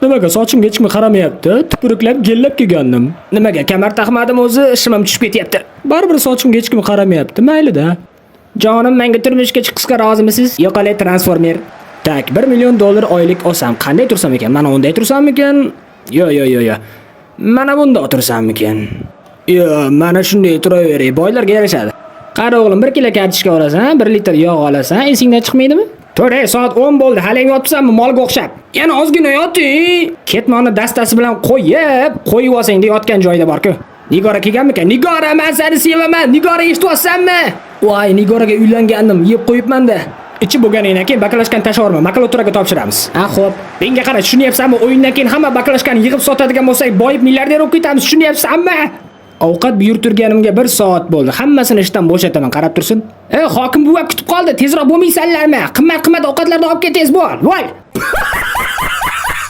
Nimaga sochimga hech kim qaramayapti? Tupuriklab gellab kelgandim. Nimaga kamar taqmadim o'zi, ishim tushib ketyapti. Baribir sochimga hech kim qaramayapti. Mayli-da. Jonim, menga turmushga chiqishga rozimisiz? Yo'qole transformer. Tak, $1 million oylik olsam qanday tursam ekan? Mana unday tursammikan? Yo. Mana bunda o'tirsammikan? Yo, mana shunday turaveray. Boylarga yarashadi. Qara o'g'lim, 1 kilo kartoshka olasan, 1 litr yog' olasan, esingdan chiqmaydimi? To'g'ri, soat 10 bo'ldi. Hali yotibsanmi molga o'xshab? Yana ozgina yoting. Ketmonni dastasi bilan qo'yib olsang yotgan joyida bor-ku. Nigora kelganmikan? Nigora, men seni sevaman. Nigora, eshityapsanmi? Voy, Nigoraga uylangandim, yeb qo'yibman-da. Ichi bo'lganingdan keyin baklashkani tashlavorma, makuloturaga topshiramiz. Xo'p. Menga qara, tushunyapsanmi? O'yindan keyin hamma baklashkani yig'ib sotadigan bo'lsak, boyib milliarder bo'lib ketamiz, tushunyapsanmi? Ovqat buyurtirganimga 1 soat bo'ldi. Hammasini ishdan bo'shataman, qarab tursin. Hokim buva kutib qoldi. Tezroq bo'lmaysanlarmi? Qimmat ovqatlarni olib ketingiz bo'l. Voy!